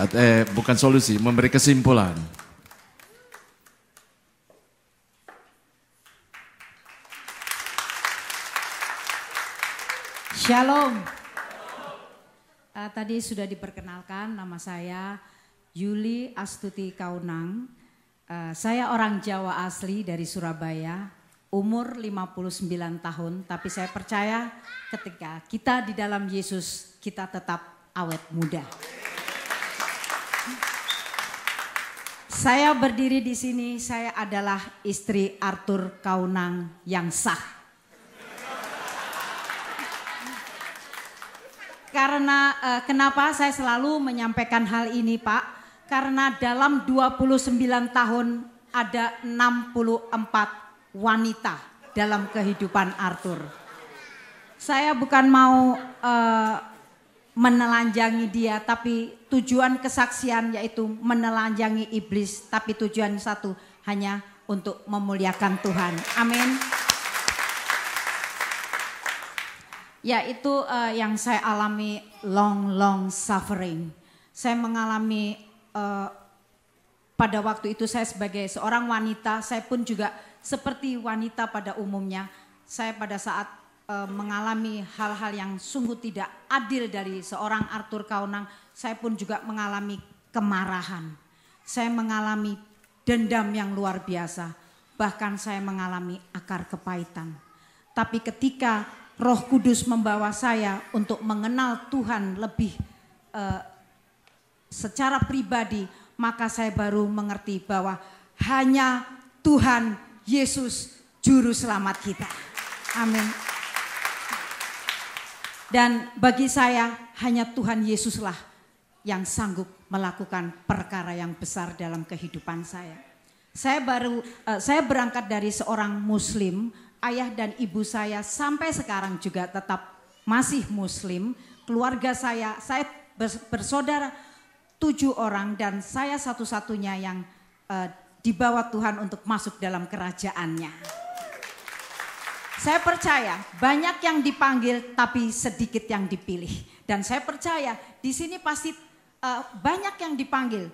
bukan solusi, memberi kesimpulan. Shalom. Tadi sudah diperkenalkan, nama saya Yuli Astuti Kaunang. Saya orang Jawa asli dari Surabaya. Umur 59 tahun, tapi saya percaya ketika kita di dalam Yesus, kita tetap awet muda. Saya berdiri di sini, saya adalah istri Arthur Kaunang yang sah. Karena kenapa saya selalu menyampaikan hal ini, Pak? Karena dalam 29 tahun ada 64 wanita dalam kehidupan Arthur. Saya bukan mau menelanjangi dia, tapi tujuan kesaksian yaitu menelanjangi iblis, tapi tujuan satu hanya untuk memuliakan Tuhan. Amin. Yaitu yang saya alami long suffering. Saya mengalami pada waktu itu saya sebagai seorang wanita, saya pun juga seperti wanita pada umumnya, saya pada saat mengalami hal-hal yang sungguh tidak adil dari seorang Arthur Kaunang, saya pun juga mengalami kemarahan. Saya mengalami dendam yang luar biasa, bahkan saya mengalami akar kepahitan. Tapi ketika Roh Kudus membawa saya untuk mengenal Tuhan lebih secara pribadi, maka saya baru mengerti bahwa hanya Tuhan Yesus juru selamat kita. Amin. Dan bagi saya hanya Tuhan Yesuslah yang sanggup melakukan perkara yang besar dalam kehidupan saya. Saya berangkat dari seorang muslim, ayah dan ibu saya sampai sekarang juga tetap masih muslim. Keluarga saya bersaudara 7 orang dan saya satu-satunya yang dibawa Tuhan untuk masuk dalam kerajaannya. Saya percaya banyak yang dipanggil tapi sedikit yang dipilih. Dan saya percaya di sini pasti banyak yang dipanggil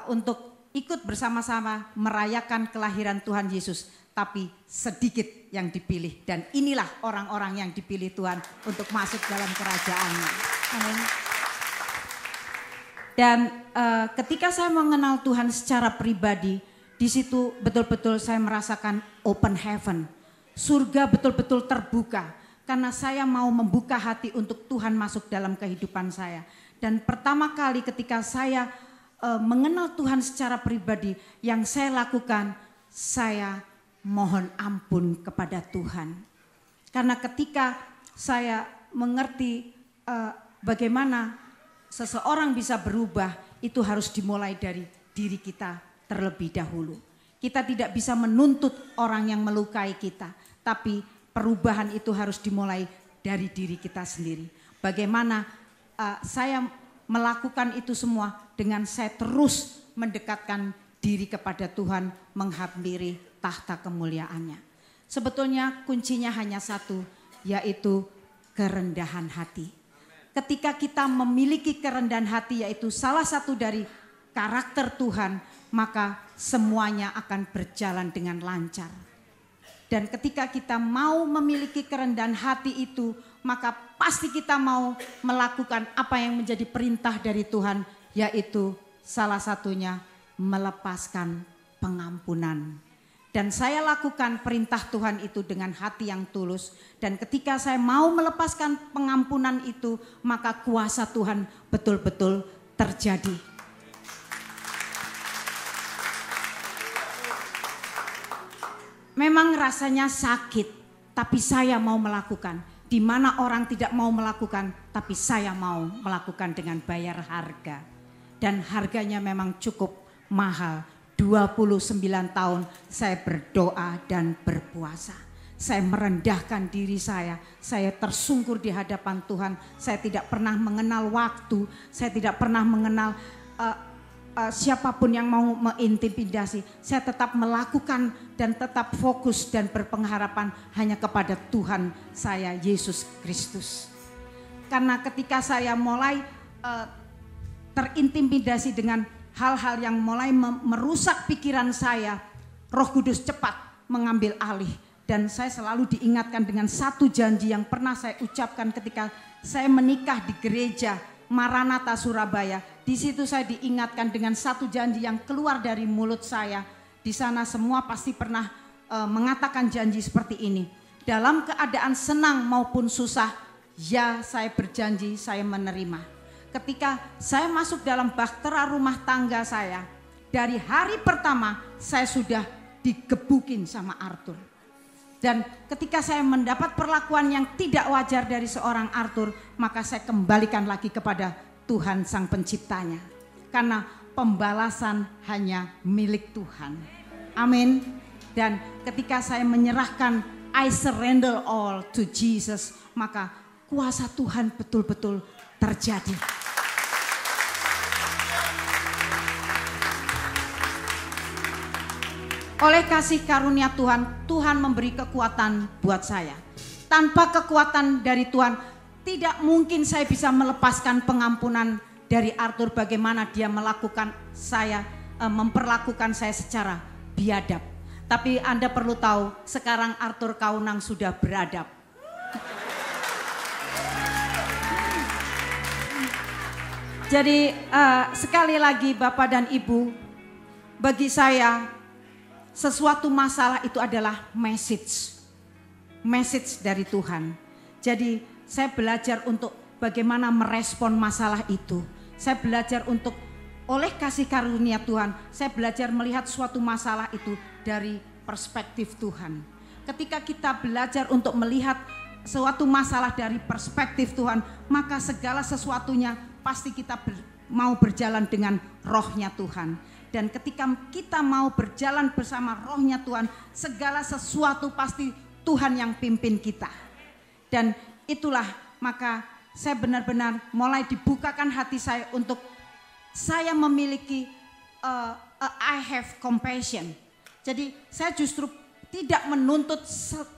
untuk ikut bersama-sama merayakan kelahiran Tuhan Yesus. Tapi sedikit yang dipilih. Dan inilah orang-orang yang dipilih Tuhan untuk masuk dalam kerajaannya. Amin. Dan ketika saya mengenal Tuhan secara pribadi, di situ betul-betul saya merasakan open heaven. Surga betul-betul terbuka. Karena saya mau membuka hati untuk Tuhan masuk dalam kehidupan saya. Dan pertama kali ketika saya mengenal Tuhan secara pribadi, yang saya lakukan, saya mohon ampun kepada Tuhan. Karena ketika saya mengerti bagaimana seseorang bisa berubah, itu harus dimulai dari diri kita terlebih dahulu. Kita tidak bisa menuntut orang yang melukai kita, tapi perubahan itu harus dimulai dari diri kita sendiri. Bagaimana saya melakukan itu semua dengan saya terus mendekatkan diri kepada Tuhan, menghampiri tahta kemuliaannya. Sebetulnya kuncinya hanya satu, yaitu kerendahan hati. Ketika kita memiliki kerendahan hati, yaitu salah satu dari karakter Tuhan, maka semuanya akan berjalan dengan lancar. Dan ketika kita mau memiliki kerendahan hati itu, maka pasti kita mau melakukan apa yang menjadi perintah dari Tuhan, yaitu salah satunya melepaskan pengampunan. Dan saya lakukan perintah Tuhan itu dengan hati yang tulus. Dan ketika saya mau melepaskan pengampunan itu, maka kuasa Tuhan betul-betul terjadi. Memang rasanya sakit, tapi saya mau melakukan. Di mana orang tidak mau melakukan, tapi saya mau melakukan dengan bayar harga. Dan harganya memang cukup mahal. 29 tahun saya berdoa dan berpuasa. Saya merendahkan diri saya tersungkur di hadapan Tuhan. Saya tidak pernah mengenal waktu, saya tidak pernah mengenal siapapun yang mau mengintimidasi. Saya tetap melakukan dan tetap fokus dan berpengharapan hanya kepada Tuhan saya, Yesus Kristus. Karena ketika saya mulai terintimidasi dengan hal-hal yang mulai merusak pikiran saya, Roh Kudus cepat mengambil alih. Dan saya selalu diingatkan dengan satu janji yang pernah saya ucapkan ketika saya menikah di gereja Maranatha Surabaya. Di situ saya diingatkan dengan satu janji yang keluar dari mulut saya. Di sana semua pasti pernah mengatakan janji seperti ini. Dalam keadaan senang maupun susah, ya saya berjanji saya menerima. Ketika saya masuk dalam bahtera rumah tangga saya, dari hari pertama saya sudah digebukin sama Arthur. Dan ketika saya mendapat perlakuan yang tidak wajar dari seorang Arthur, maka saya kembalikan lagi kepada Tuhan Sang Penciptanya. Karena pembalasan hanya milik Tuhan. Amin. Dan ketika saya menyerahkan I surrender all to Jesus, maka kuasa Tuhan betul-betul terjadi. Oleh kasih karunia Tuhan, Tuhan memberi kekuatan buat saya. Tanpa kekuatan dari Tuhan, tidak mungkin saya bisa melepaskan pengampunan dari Arthur. Bagaimana dia memperlakukan saya secara biadab. Tapi Anda perlu tahu, sekarang Arthur Kaunang sudah beradab. Jadi sekali lagi Bapak dan Ibu, bagi saya sesuatu masalah itu adalah message dari Tuhan. Jadi saya belajar untuk bagaimana merespon masalah itu. Saya belajar untuk oleh kasih karunia Tuhan, saya belajar melihat suatu masalah itu dari perspektif Tuhan. Ketika kita belajar untuk melihat suatu masalah dari perspektif Tuhan, maka segala sesuatunya pasti kita mau berjalan dengan rohnya Tuhan. Dan ketika kita mau berjalan bersama rohnya Tuhan, segala sesuatu pasti Tuhan yang pimpin kita. Dan itulah maka saya benar-benar mulai dibukakan hati saya untuk saya memiliki I have compassion. Jadi saya justru tidak menuntut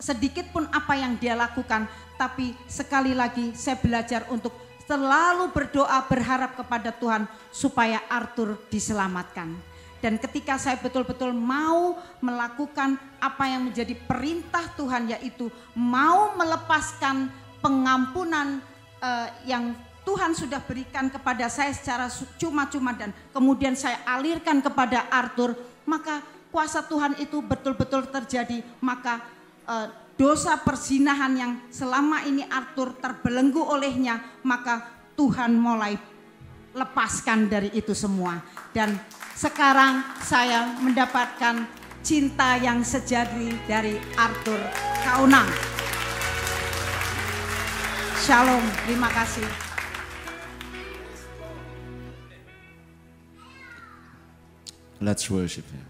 sedikit pun apa yang dia lakukan. Tapi sekali lagi saya belajar untuk selalu berdoa berharap kepada Tuhan supaya Arthur diselamatkan. Dan ketika saya betul-betul mau melakukan apa yang menjadi perintah Tuhan, yaitu mau melepaskan pengampunan yang Tuhan sudah berikan kepada saya secara cuma-cuma dan kemudian saya alirkan kepada Arthur, maka kuasa Tuhan itu betul-betul terjadi. Maka dosa perzinahan yang selama ini Arthur terbelenggu olehnya, maka Tuhan mulai lepaskan dari itu semua. Dan sekarang saya mendapatkan cinta yang sejati dari Arthur Kaunang. Shalom, terima kasih. Let's worship Him.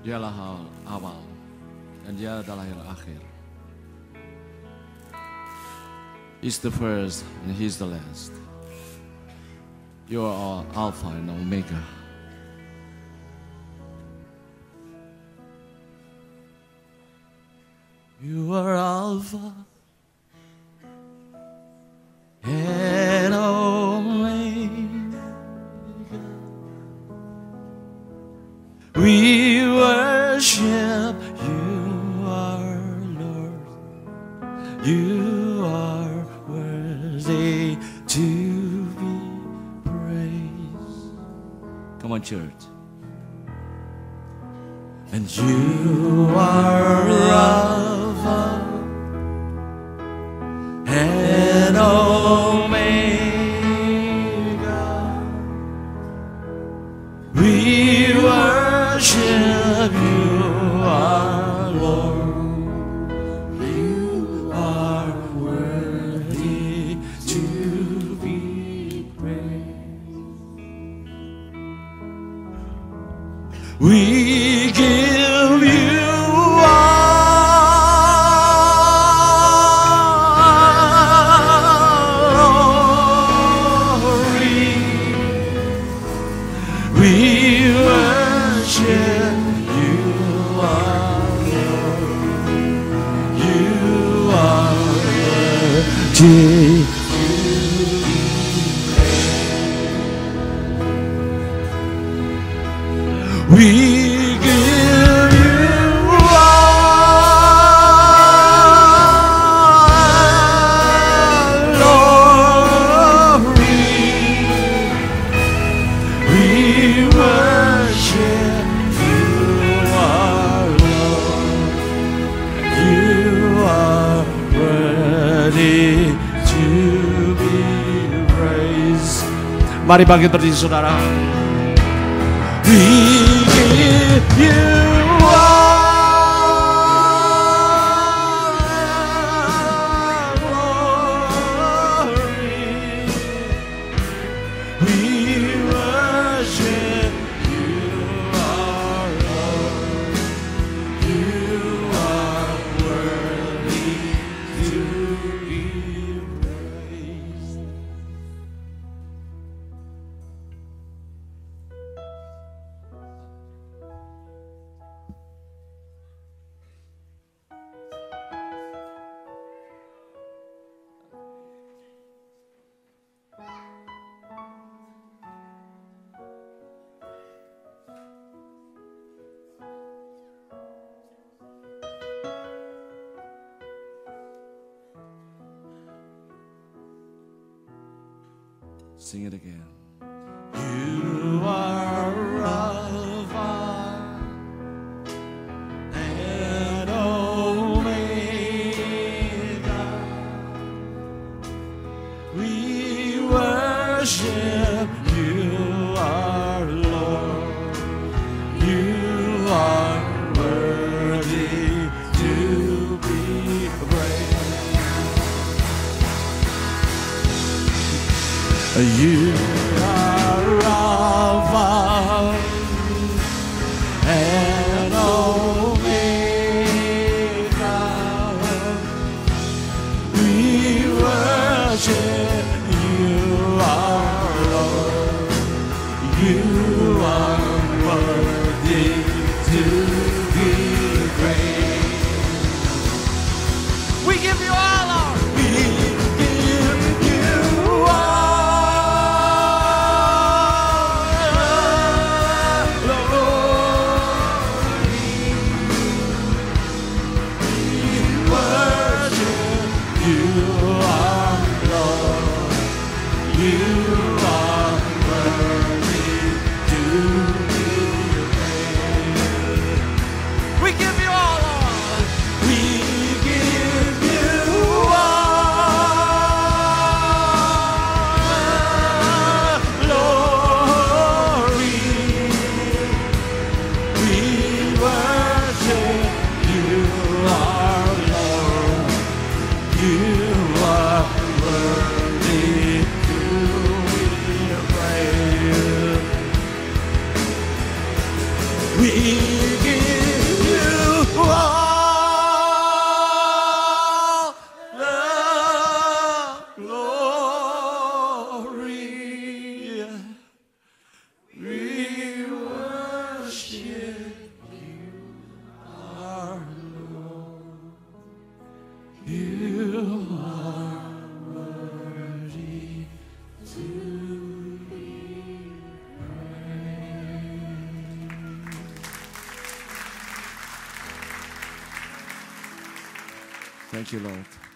Dialah awal dan Dia adalah yang akhir. He's the first and He's the last. You are Alpha and Omega. You are Alpha and Omega. We worship You, our on, church. And you are Alpha and Omega. We worship you, our Lord. You are worthy to be praised. We give you glory. We worship you, our Lord. You are worthy. We give you glory. We worship you, our Lord. You are worthy to be praised. Mari bangkit berdiri, saudara. We give you glory. We worship you, our Lord. You are worthy to be praised. Sing it again. You are Alpha and Omega. We worship you, our Lord. You are worthy to be praised. You are Alpha and Omega. We worship you, our Lord. You are worthy to be praised. We give you all, Lord. We give you Thank you, Lord.